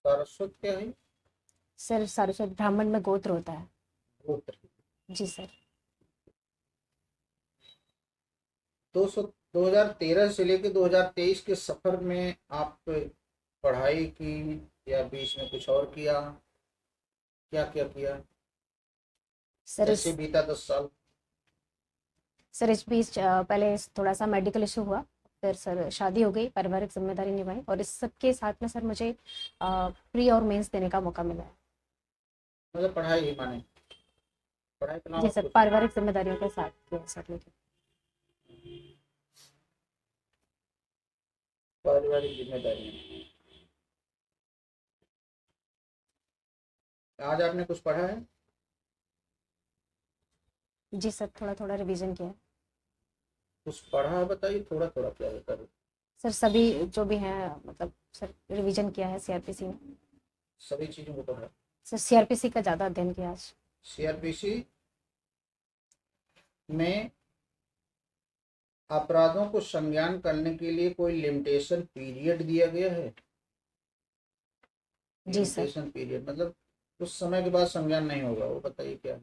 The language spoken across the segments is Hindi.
सारस्वत क्या है? सर सारस्वत ब्राह्मण में गोत्र होता है। गोत्र। जी सर। 2013 से लेकर 2023 के सफर में आप पढ़ाई की या बीच में कुछ और किया? क्या क्या किया? सर जैसे इस बीता 10 साल। सर इस बीच पहले थोड़ा सा मेडिकल इशू हुआ, फिर सर शादी हो गई, पारिवारिक जिम्मेदारी निभाई, और इस सब के साथ में सर मुझे प्री और मेंस देने का मौका मिला है। मतलब पढ़ाई ही माने, पढ़ाई के जी अलावा सर, कुछ? पारिवारिक जिम्मेदारियों के साथ किया सर मुझे। पारिवारिक जिम्मेदारियां। आज आपने कुछ पढ़ा है? जी सर, थोड़ा थोड़ा रिवीजन किया है। कुछ पढ़ा है बताइए, थोड़ा थोड़ा क्या बता रहे? सर सभी जो भी हैं, मतलब सर रिवीजन किया है सीआरपीसी में। सभी चीजों को पढ़ा? सर सीआरपीसी का ज़्यादा अध्ययन किया आज। सीआरपीसी में अपराधों को संज्ञान करने के लिए कोई लिमिटेशन पीरियड दिया गया है? जी सर। लिमिटेशन पीरियड मतलब उस समय के बाद संज्ञान नहीं होगा, वो बताइए क्या है?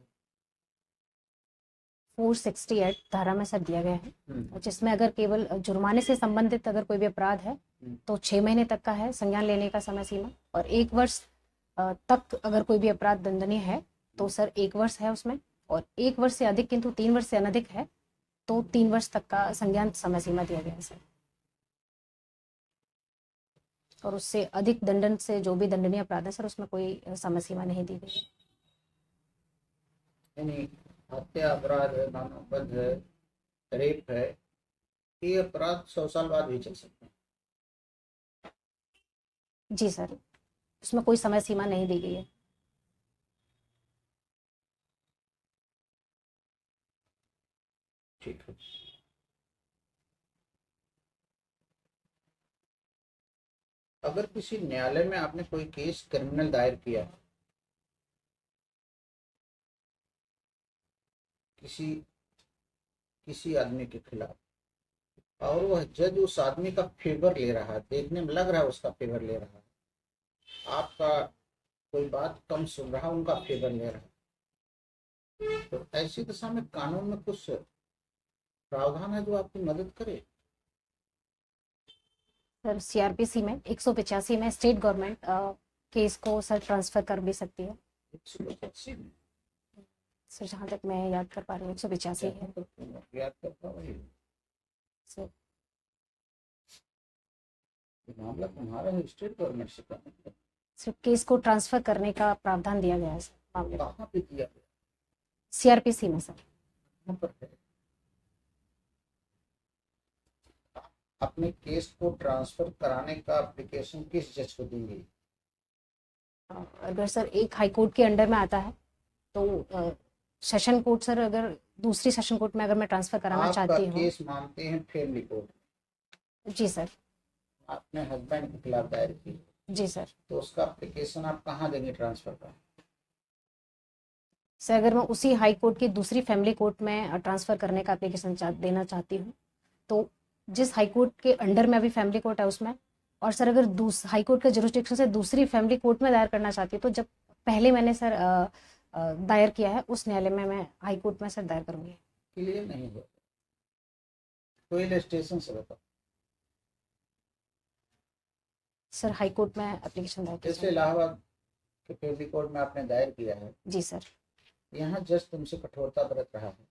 468 धारा में सर दिया गया है, हम्म। जिसमें अगर केवल जुर्माने से संबंधित अगर कोई भी अपराध है तो 6 महीने तक का है संज्ञान लेने का समय सीमा, और 1 वर्ष तक अगर कोई भी अपराध दंडनीय है तो सर 1 वर्ष है उसमें, और 1 वर्ष से अधिक किंतु 3 वर्ष से अनधिक है तो 3 वर्ष तक का संज्ञान समय सीमा दिया गया है सर। और उससे अधिक दंडन से जो भी दंडनीय अपराध है सर, उसमें कोई समय सीमा नहीं दी गई है। यानी हत्या अपराध है, मानव वध है, रेप है, ये अपराध 100 साल बाद भी चल सकते हैं? जी सर, उसमें कोई समय सीमा नहीं दी गई है। ठीक है। अगर किसी न्यायालय में आपने कोई केस क्रिमिनल दायर किया, किसी किसी आदमी के खिलाफ, और वह जज उस आदमी का फेवर ले रहा है, देखने में लग रहा है उसका फेवर ले रहा है, आपका कोई बात कम सुन रहा, उनका फेवर ले रहा है, तो ऐसी दशा में कानून में कुछ प्रावधान है जो आपकी मदद करे? सर सीआरपीसी में 185 में स्टेट गवर्नमेंट केस को सर ट्रांसफर कर भी सकती है। 185 में? सर जहाँ तक मैं याद कर पा रही हूँ 185 है याद करता वही सर। मामला तुम्हारा है, स्टेट गवर्नमेंट से करना। सर केस को ट्रांसफर करने का प्रावधान दिया गया है सर मामले में, कहाँ पे दिया गया? सीआरपीसी में सर। कहाँ पर है? अपने केस को ट्रांसफर कराने का एप्लीकेशन किस जज को देंगे? अगर सर एक हाई कोर्ट के अंडर में आता है तो सेशन कोर्ट सर, अगर दूसरी सेशन कोर्ट में अगर मैं ट्रांसफर कराना आपका चाहती हूँ। केस मानते हैं फैमिली कोर्ट, जी सर। आपने हस्बैंड के खिलाफ दायर की, जी सर। तो उसका एप्लीकेशन आप कहाँ देंगे ट्रांसफर का? सर अगर मैं उसी हाई कोर्ट की दूसरी फैमिली कोर्ट में ट्रांसफर करने का एप्लीकेशन देना चाहती हूँ, तो जिस हाई कोर्ट के अंडर में अभी फैमिली कोर्ट है उसमें, और सर अगर हाई कोर्ट के जुरिस्डिक्शन से दूसरी फैमिली कोर्ट में दायर करना चाहती हूँ, तो जब पहले मैंने सर दायर किया है उस न्यायालय में मैं हाई कोर्ट में सर दायर करूंगी। क्लियर नहीं हुआ? कोई स्टेशन से बताओ। सर हाई कोर्ट में एप्लीकेशन दायर जैसे की। इलाहाबाद के फैमिली कोर्ट में आपने दायर किया है, जी सर। यहाँ जज तुमसे कठोरता बरत रहा है,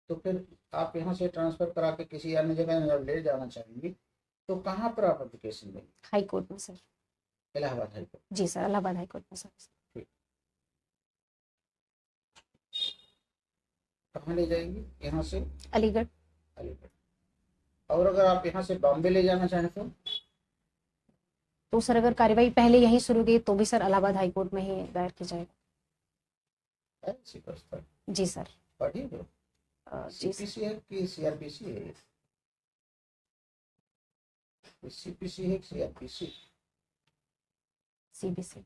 तो फिर आप यहाँ से ट्रांसफर करा के किसी अन्य जगह ले जाना चाहेंगी, तो कहाँ पर आप एप्लीकेशन देंगे? हाई कोर्ट में सर। Allahabad high court? जी सर, इलाहाबाद हाई कोर्ट में सर। ठीक। कहाँ ले जाएंगी यहाँ से? अलीगढ़। अलीगढ़। और अगर आप यहाँ से बॉम्बे ले जाना चाहें तो सर अगर कार्यवाही पहले यहीं शुरू गई तो भी सर इलाहाबाद हाई कोर्ट में ही दायर की जाएगी। ऐसी व्यवस्था? जी सर। पढ़ी हो? जी सर। सीपीसी है कि सीआरपीसी है? सीपीसी है कि सीआरपीसी? सीबीसी।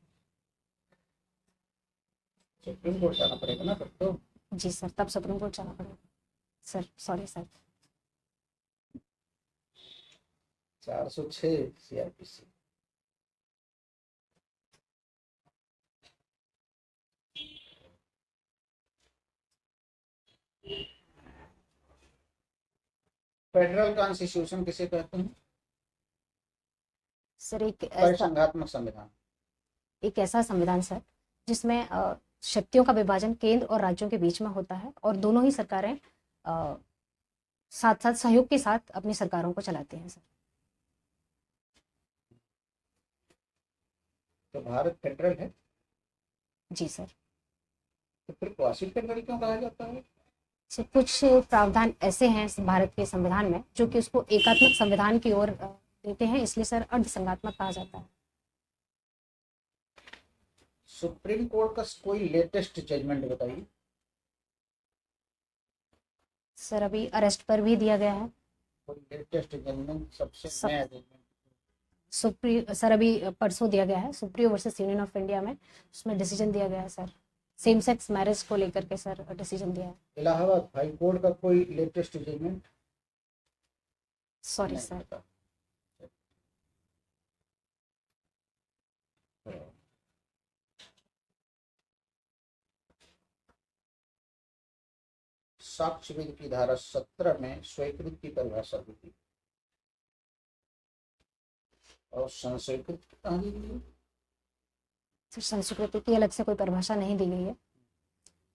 सुप्रीम कोर्ट जाना पड़ेगा ना फिर तो। जी सर, तब सुप्रीम कोर्ट जाना पड़ेगा sir, sorry sir. 406 CrPC. Federal constitution किसे कहते हैं? सर परिसंघात्मक संविधान। एक ऐसा संविधान सर जिसमें शक्तियों का विभाजन केंद्र और राज्यों के बीच में होता है और दोनों ही सरकारें साथ साथ सहयोग के साथ अपनी सरकारों को चलाते हैं सर। तो भारत फेडरल है, जी सर। तो फिर क्वासी फेडरल क्यों कहा जाता है? सर कुछ प्रावधान ऐसे हैं भारत के संविधान में जो कि उसको एकात्मक संविधान की ओर देते हैं, इसलिए सर अर्धसंघात्मक कहा जाता है। सुप्रीम कोर्ट का कोई लेटेस्ट जजमेंट बताइए। सर अभी अरेस्ट पर भी दिया गया है। कोई लेटेस्ट जजमेंट, सबसे सब- नया जजमेंट। सर अभी परसों दिया गया है supreme versus Union of India में, उसमें डिसीजन दिया गया है सर, सेम सेक्स मैरिज को लेकर के सर डिसीजन दिया है। इलाहाबाद हाई कोर्ट का कोई लेटेस्ट जजमेंट? Sorry sir. साक्ष्यविधि की धारा 17 में स्वीकृत की परिभाषा दी थी और संस्वीकृत कहाँ दी गई है? सर संस्कृति की अलग से कोई परिभाषा नहीं दी गई है,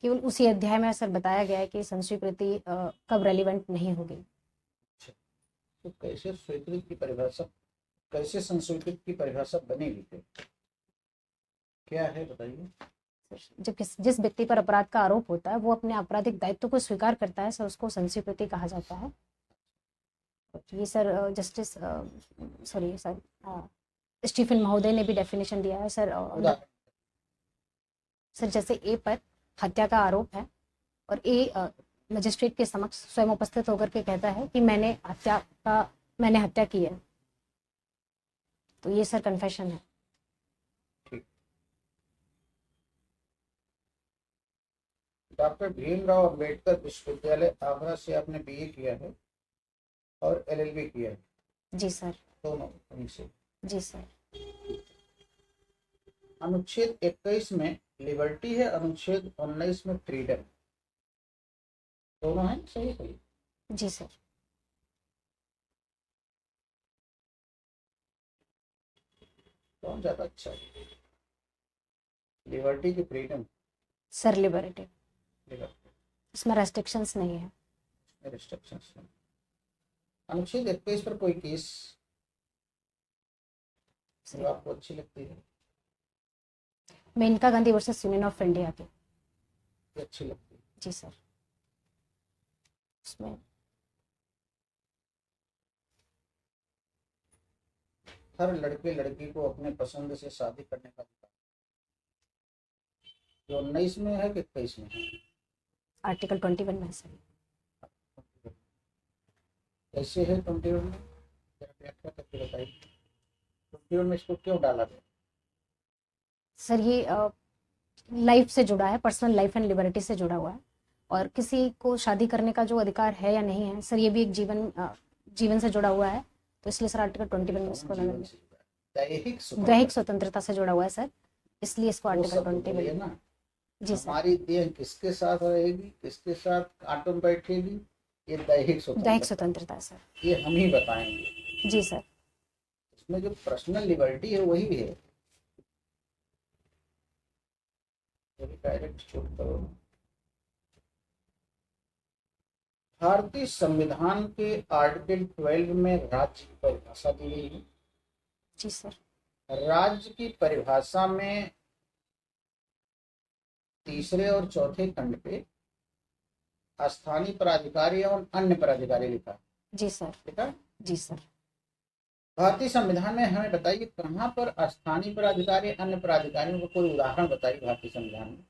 केवल उसी अध्याय में सर बताया गया है कि संस्कृति कब रेलिवेंट नहीं होगी। तो कैसे स्वीकृत की परिभाषा, कैसे संस्वीकृत की परिभाषा बनेगी फिर? क्या है बताइए। जब जिस व्यक्ति पर अपराध का आरोप होता है वो अपने आपराधिक दायित्व को स्वीकार करता है सर, उसको संस्वीकृति कहा जाता है। ये sir justice sorry sir Stephen महोदय ने भी डेफिनेशन दिया है सर। सर जैसे ए पर हत्या का आरोप है और ए मजिस्ट्रेट के समक्ष स्वयं उपस्थित होकर के कहता है कि मैंने हत्या की है, तो ये सर कन्फेशन है। डॉक्टर भीमराव अंबेडकर विश्वविद्यालय आगरा से आपने बीए किया है और एलएलबी किया है? जी सर। दोनों वहीं से? जी सर। अनुच्छेद 21 में लिबर्टी है, अनुच्छेद 19 में फ्रीडम, दोनों है सही सही? जी सर। कौन ज्यादा अच्छा है, लिबर्टी की फ्रीडम? सर लिबर्टी, लिबर्टी इसमें रेस्ट्रिक्शंस नहीं है। रिस्ट्रिक्शंस नहीं। अनुच्छेद 21 पर कोई केस जो आपको अच्छी लगती है? Maneka Gandhi versus Union of India की अच्छी लगती है? जी सर। उसमें हर लड़के लड़की को अपने पसंद से शादी करने का अधिकार, जो 19 में है कि 21 में है? आर्टिकल 21 में है सर। कैसे है 21 में, जरा व्याख्या करके बताइए। 21 में इसको क्यों डाला गया? सर ये लाइफ से जुड़ा है, पर्सनल लाइफ एंड लिबर्टी से जुड़ा हुआ है, और किसी को शादी करने का जो अधिकार है या नहीं है सर, ये भी एक जीवन से जुड़ा हुआ है, तो इसलिए सर आर्टिकल 21 में इसको लगाया गया। दैहिक स्वतंत्रता से जुड़ा हुआ है सर, इसलिए इसको आर्टिकल 21 ना। जी सर। हमारी देह किसके साथ रहेगी, किसके साथ कार्टून बैठेगी, ये दैहिक स्वतंत्रता है सर। ये हम ही बताएंगे। जी सर। इसमें जो पर्सनल लिबर्टी है वही भी है। डायरेक्ट शूट करो। भारतीय संविधान के आर्टिकल 12 में राज्य की परिभाषा दी गई है। जी सर। राज्य की परिभाषा में तीसरे और चौथे खंड पे स्थानीय प्राधिकारी और अन्य प्राधिकारी लिखा है। जी सर। लिखा? जी सर। भारतीय संविधान में हमें बताइए कहाँ पर स्थानीय प्राधिकारी अन्य प्राधिकारियों का कोई उदाहरण बताइए भारतीय संविधान में।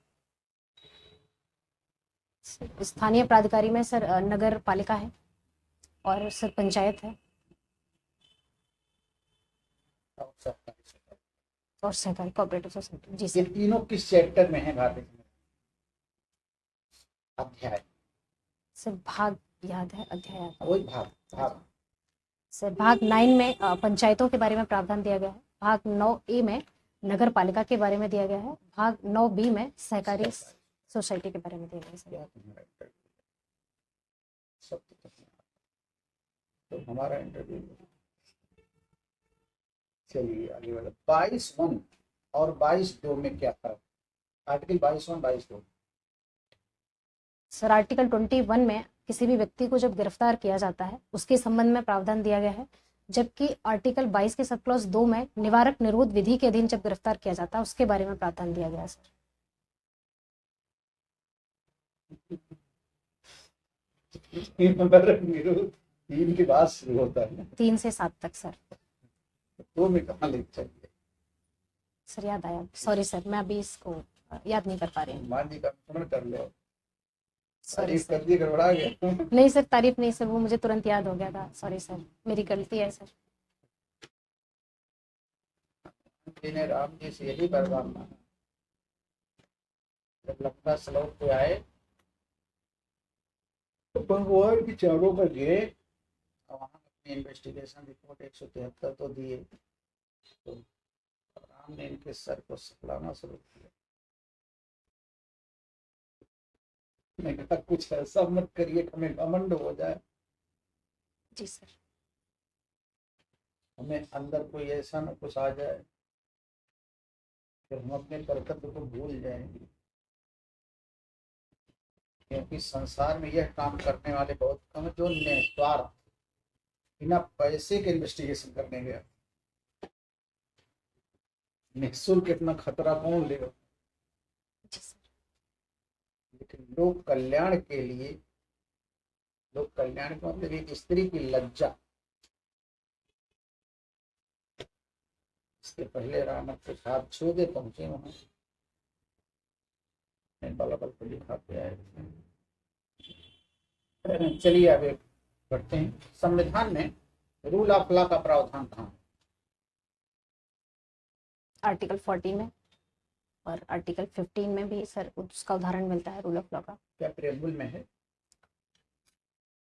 स्थानीय प्राधिकारी में सर नगर पालिका है और सर पंचायत है और सहकारी कोऑपरेटिव सोसाइटी। जी ये सर। तीनों किस चैप्टर में है भारतीय संविधान? अध्याय सर भाग याद है, अध्याय याद है। वही भाग सर भाग 9 में पंचायतों के बारे में प्रावधान दिया गया है, भाग 9A में नगर पालिका के बारे में दिया गया है, भाग 9B में सहकारी सोसाइटी के बारे में दिया गया है। तो हमारा इंटरव्यू। चलिए आगे बढ़े। 22(1) और 22(2) में क्या फर्क? आर्टिकल 22(1), 22(2)। सर आर्टिकल 21 में किसी भी व्यक्ति को जब गिरफ्तार किया जाता है उसके संबंध में प्रावधान दिया गया है, जबकि आर्टिकल 22 के सब क्लॉज 2 में निवारक निरोध विधि के अधीन जब गिरफ्तार किया जाता है उसके बारे में प्रावधान दिया गया है सर। निवारक निरोध 3 के बाद शुरू होता है ना, 3 से 7 तक सर। 2 में कहाँ ले चलिए। सर याद आया, सॉरी सर, मैं अभी इसको याद नहीं कर पा रही हूँ। मान जी का अनुसरण कर लो। सॉरी तारीफ सर। कर दी, गड़बड़ा गया। नहीं सर, तारीफ नहीं सर, वो मुझे तुरंत याद हो गया था, सॉरी सर, मेरी गलती है सर। जी ने राम जी से यही वरदान मांगा, जब लंका श्लोक पे आए तो भगवान की चारों पर गिरे और वहां अपनी इन्वेस्टिगेशन रिपोर्ट 173 तो दिए, तो राम ने इनके सर को सकलाना शुरू किया। मैं कहा कुछ ऐसा मत करिए कि हमें घमंड हो जाए, जी सर। हमें अंदर कोई ऐसा न कुछ आ जाए कि हम अपने कर्तव्य को भूल जाएंगे, क्योंकि संसार में यह काम करने वाले बहुत कम है जो निस्वार्थ बिना पैसे के इन्वेस्टिगेशन करने गया। निःशुल्क इतना खतरा कौन लेगा? जी सर। लेकिन लोक कल्याण के लिए, लोक कल्याण का मतलब एक स्त्री की लज्जा, इसके पहले राम के साथ छोदे पहुंचे वहां, बल को दिखाते आए। चलिए आगे बढ़ते हैं। संविधान में रूल ऑफ लॉ का प्रावधान कहाँ है? आर्टिकल 40 में और आर्टिकल 15 में भी सर उसका उदाहरण मिलता है रूल ऑफ लॉ का। क्या प्रेम्बुल में है?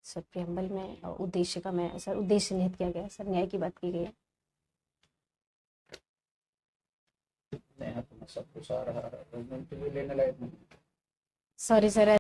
सर प्रियम्बल में उद्देश्य का मैं सर उद्देश्य निहित किया गया है सर, न्याय की बात की गई है। नहीं, सब कुछ आ रहा है, लेने लायक नहीं। Sorry sir.